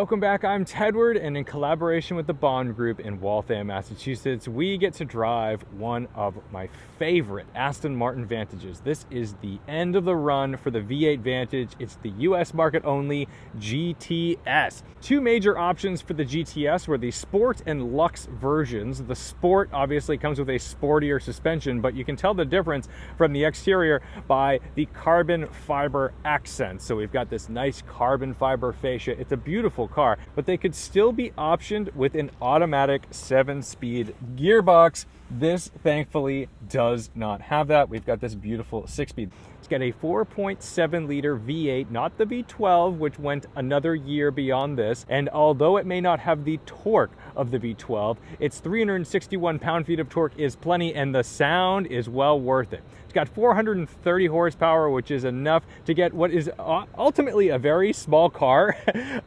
Welcome back, I'm Tedward, and in collaboration with the Bond Group in Waltham, Massachusetts, we get to drive one of my favorite Aston Martin Vantages. This is the end of the run for the V8 Vantage. It's the US market only GTS. Two major options for the GTS were the Sport and Luxe versions. The Sport obviously comes with a sportier suspension, but you can tell the difference from the exterior by the carbon fiber accents. So we've got this nice carbon fiber fascia. It's a beautiful car, but they could still be optioned with an automatic 7-speed gearbox. This thankfully does not have that. We've got this beautiful 6-speed. It's got a 4.7 liter V8, not the V12, which went another year beyond this. And although it may not have the torque of the V12, its 361 pound-feet of torque is plenty, and the sound is well worth it. It's got 430 horsepower, which is enough to get what is ultimately a very small car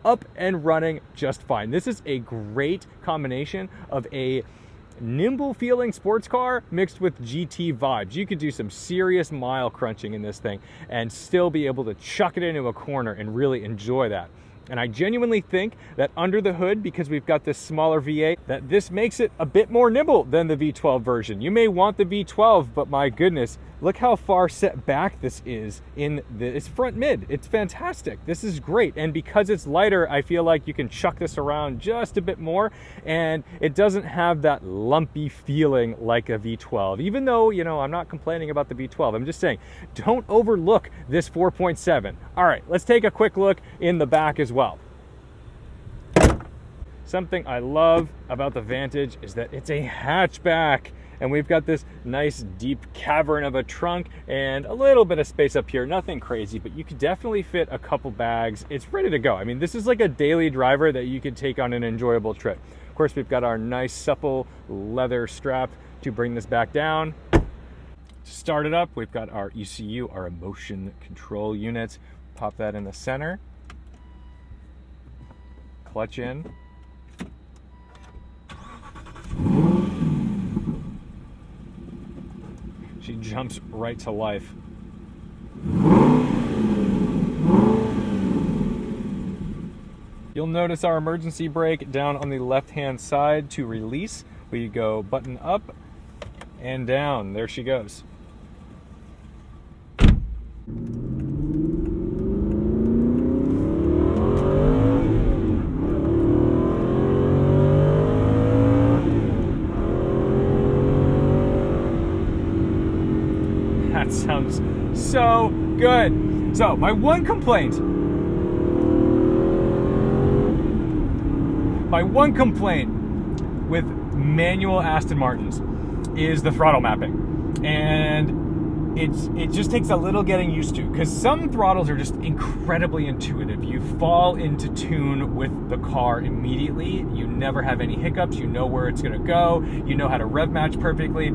up and running just fine. This is a great combination of a nimble feeling sports car mixed with GT vibes. You could do some serious mile crunching in this thing and still be able to chuck it into a corner and really enjoy that. And I genuinely think that under the hood, because we've got this smaller V8, that this makes it a bit more nimble than the V12 version. You may want the V12, but my goodness, look how far set back this is in it's front mid. It's fantastic. This is great. And because it's lighter, I feel like you can chuck this around just a bit more, and it doesn't have that lumpy feeling like a V12. Even though, you know, I'm not complaining about the V12. I'm just saying, don't overlook this 4.7. All right, let's take a quick look in the back as well. Something I love about the Vantage is that it's a hatchback, and we've got this nice deep cavern of a trunk and a little bit of space up here. Nothing crazy, but you could definitely fit a couple bags. It's ready to go. I mean, this is like a daily driver that you could take on an enjoyable trip. Of course, we've got our nice supple leather strap to bring this back down. To start it up, we've got our ECU, our emotion control unit. Pop that in the center. Clutch in. She jumps right to life. You'll notice our emergency brake down on the left-hand side. To release, we go button up and down. There she goes. That sounds so good. So my one complaint with manual Aston Martins is the throttle mapping, and it just takes a little getting used to, because some throttles are just incredibly intuitive. You fall into tune with the car immediately. You never have any hiccups. You know where it's going to go. You know how to rev match perfectly.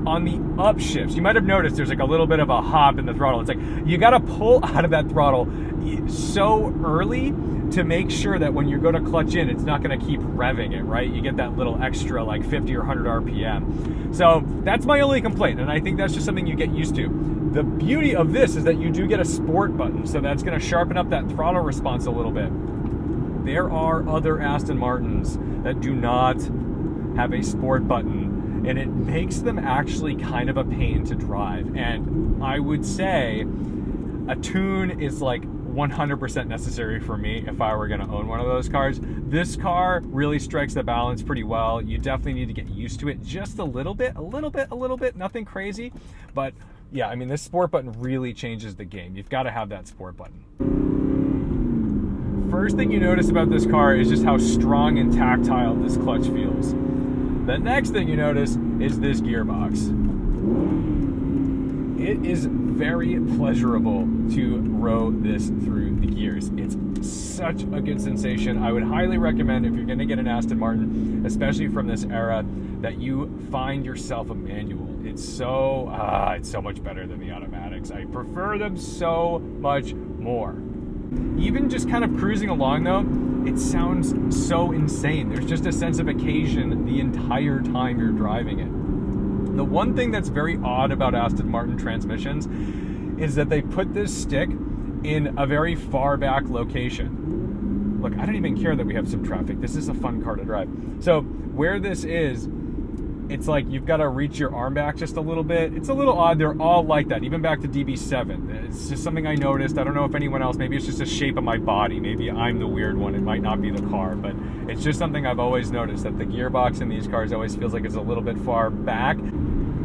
On the upshifts, you might have noticed there's like a little bit of a hop in the throttle. It's like you got to pull out of that throttle so early to make sure that when you go to clutch in, it's not going to keep revving it, right? You get that little extra like 50 or 100 RPM. So that's my only complaint, and I think that's just something you get used to. The beauty of this is that you do get a sport button, so that's going to sharpen up that throttle response a little bit. There are other Aston Martins that do not have a sport button, and it makes them actually kind of a pain to drive. And I would say a tune is like 100% necessary for me if I were going to own one of those cars. This car really strikes the balance pretty well. You definitely need to get used to it just a little bit, nothing crazy. But yeah, I mean, this sport button really changes the game. You've got to have that sport button. First thing you notice about this car is just how strong and tactile this clutch feels. The next thing you notice is this gearbox. It is very pleasurable to row this through the gears. It's such a good sensation. I would highly recommend, if you're going to get an Aston Martin, especially from this era, that you find yourself a manual. It's so much better than the automatics. I prefer them so much more. Even just kind of cruising along though, it sounds so insane. There's just a sense of occasion the entire time you're driving it. The one thing that's very odd about Aston Martin transmissions is that they put this stick in a very far back location. look, I don't even care that we have some traffic. This is a fun car to drive. So where this is, it's like you've got to reach your arm back just a little bit. It's a little odd. They're all like that, even back to DB7. It's just something I noticed. I don't know if anyone else, maybe it's just a shape of my body. Maybe I'm the weird one. It might not be the car, but it's just something I've always noticed, that the gearbox in these cars always feels like it's a little bit far back.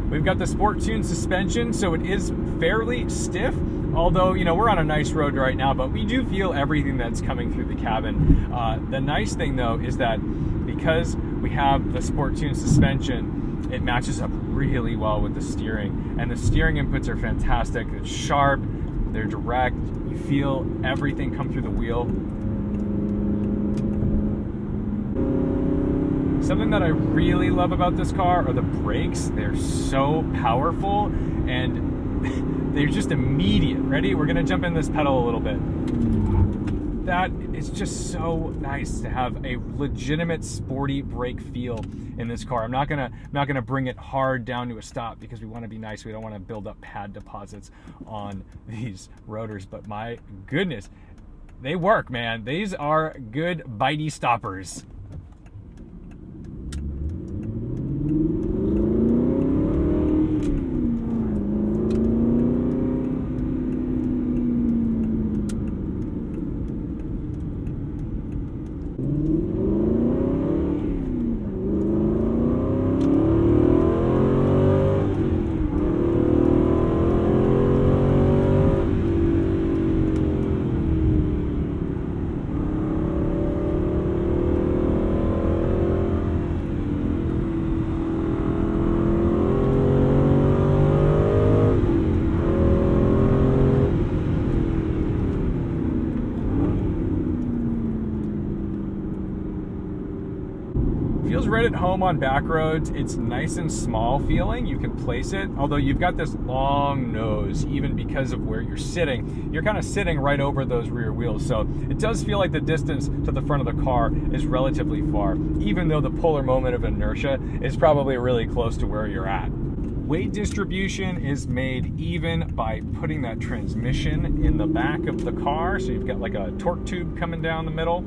We've got the Sport Tune suspension, so it is fairly stiff. Although, you know, we're on a nice road right now, but we do feel everything that's coming through the cabin. The nice thing, though, is that because we have the Sport Tune suspension, it matches up really well with the steering. And the steering inputs are fantastic. It's sharp, they're direct, you feel everything come through the wheel. Something that I really love about this car are the brakes. They're so powerful and they're just immediate. Ready? We're gonna jump in this pedal a little bit. That is just so nice to have a legitimate sporty brake feel in this car. I'm not gonna bring it hard down to a stop because we want to be nice. We don't want to build up pad deposits on these rotors. But my goodness, they work, man. These are good bitey stoppers. Feels right at home on back roads. It's nice and small feeling. You can place it, although you've got this long nose, even because of where you're sitting. You're kind of sitting right over those rear wheels, so it does feel like the distance to the front of the car is relatively far, even though the polar moment of inertia is probably really close to where you're at. Weight distribution is made even by putting that transmission in the back of the car, so you've got like a torque tube coming down the middle.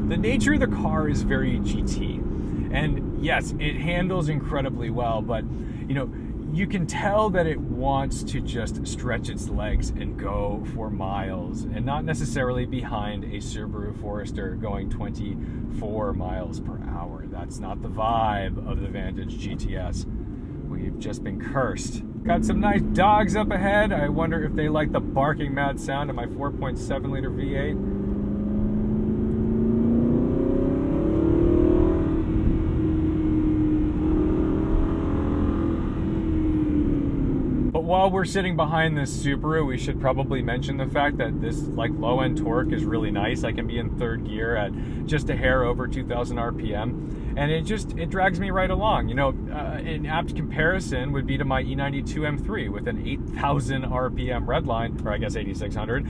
The nature of the car is very GT, and yes, it handles incredibly well, but you know, you can tell that it wants to just stretch its legs and go for miles, and not necessarily behind a Subaru Forester going 24 miles per hour. That's not the vibe of the Vantage GTS. We've just been cursed. Got some nice dogs up ahead. I wonder if they like the barking mad sound of my 4.7 liter V8. While we're sitting behind this Subaru, we should probably mention the fact that this like low end torque is really nice. I can be in third gear at just a hair over 2,000 RPM, and it drags me right along. You know, an apt comparison would be to my E92 M3 with an 8,000 RPM redline, or I guess 8,600,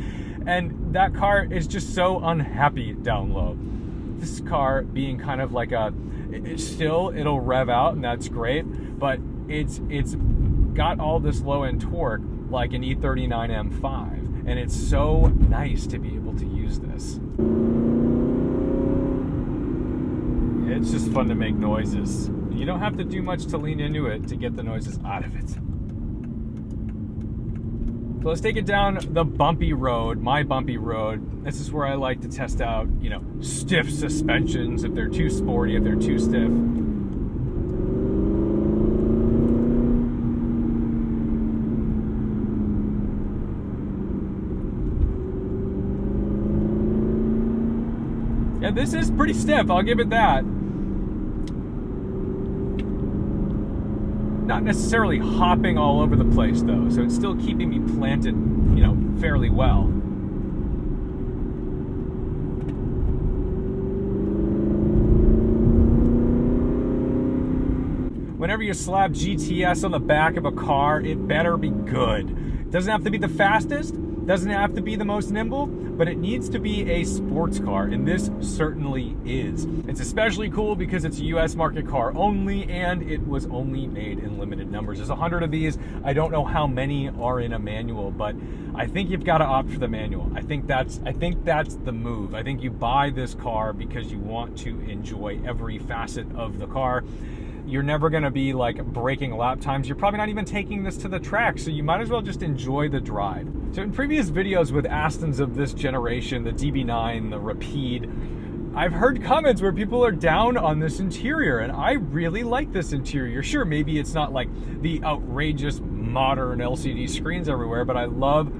and that car is just so unhappy down low. This car being kind of like it'll rev out, and that's great, but it's got all this low-end torque like an E39 M5, and it's so nice to be able to use this. It's just fun to make noises. You don't have to do much to lean into it to get the noises out of it. So let's take it down the bumpy road, my bumpy road. This is where I like to test out, you know, stiff suspensions, if they're too sporty, if they're too stiff. Yeah, this is pretty stiff, I'll give it that. Not necessarily hopping all over the place though, so it's still keeping me planted, you know, fairly well. Whenever you slap GTS on the back of a car, it better be good. It doesn't have to be the fastest, Doesn't have to be the most nimble, but it needs to be a sports car, and this certainly is. It's especially cool because it's a US market car only, and it was only made in limited numbers. There's 100 of these. I don't know how many are in a manual, but I think you've got to opt for the manual. I think that's the move. I think you buy this car because you want to enjoy every facet of the car. You're never going to be like breaking lap times. You're probably not even taking this to the track, so you might as well just enjoy the drive. So in previous videos with Astons of this generation, the DB9, the Rapide, I've heard comments where people are down on this interior, and I really like this interior. Sure, maybe it's not like the outrageous modern LCD screens everywhere, but I love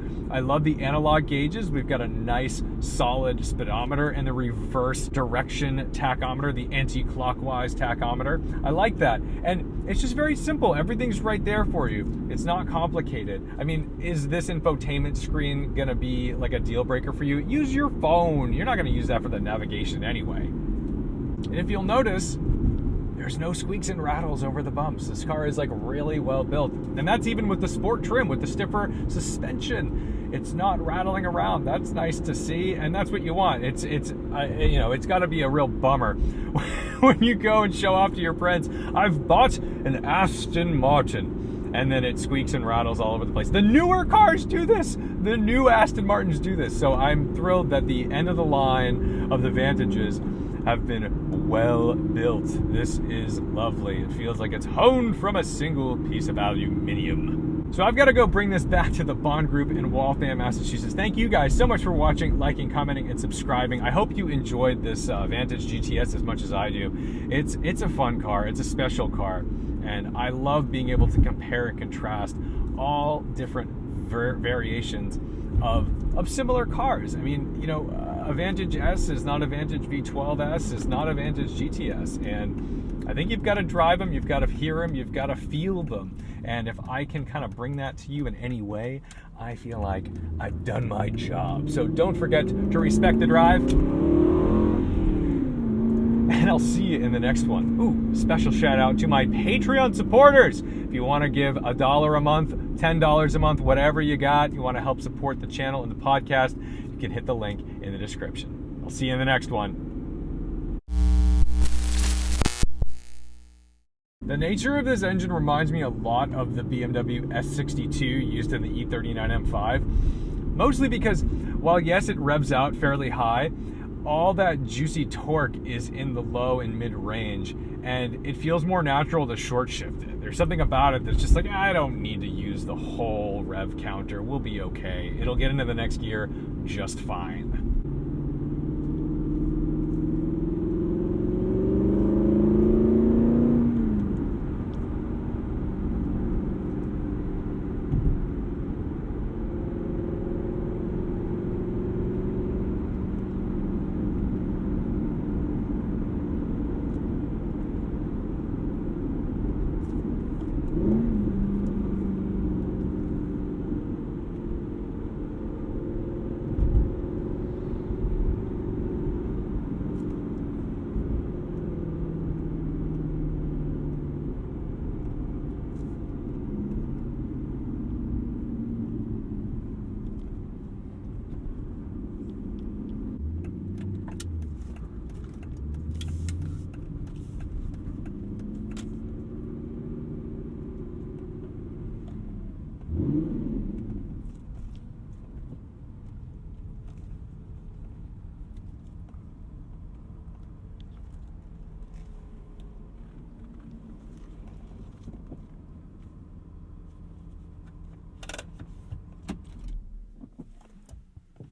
the analog gauges. We've got a nice solid speedometer and the reverse direction tachometer, the anti-clockwise tachometer. I like that. And it's just very simple. Everything's right there for you. It's not complicated. I mean, is this infotainment screen gonna be like a deal breaker for you? Use your phone. You're not gonna use that for the navigation anyway. And if you'll notice, there's no squeaks and rattles over the bumps. This car is like really well built. And that's even with the sport trim, with the stiffer suspension. It's not rattling around. That's nice to see, and that's what you want. It's got to be a real bummer when you go and show off to your friends, I've bought an Aston Martin, and then it squeaks and rattles all over the place. The newer cars do this. The new Aston Martins do this. So I'm thrilled that the end of the line of the Vantages have been well built. This is lovely. It feels like it's honed from a single piece of aluminium. So I've got to go bring this back to the Bond Group in Waltham, Massachusetts. Thank you guys so much for watching, liking, commenting, and subscribing. I hope you enjoyed this Vantage GTS as much as I do. It's a fun car. It's a special car. And I love being able to compare and contrast all different variations of similar cars. I mean, a Vantage S is not a Vantage V12S, is not a Vantage GTS. And I think you've got to drive them, you've got to hear them, you've got to feel them. And if I can kind of bring that to you in any way, I feel like I've done my job. So don't forget to respect the drive. And I'll see you in the next one. Ooh, special shout out to my Patreon supporters. If you want to give $1 a month, $10 a month, whatever you got, you want to help support the channel and the podcast, you can hit the link in the description. I'll see you in the next one. The nature of this engine reminds me a lot of the BMW S62 used in the E39 M5, mostly because while yes, it revs out fairly high, all that juicy torque is in the low and mid range, and it feels more natural to short shift it. There's something about it that's just like, I don't need to use the whole rev counter. We'll be okay. It'll get into the next gear just fine.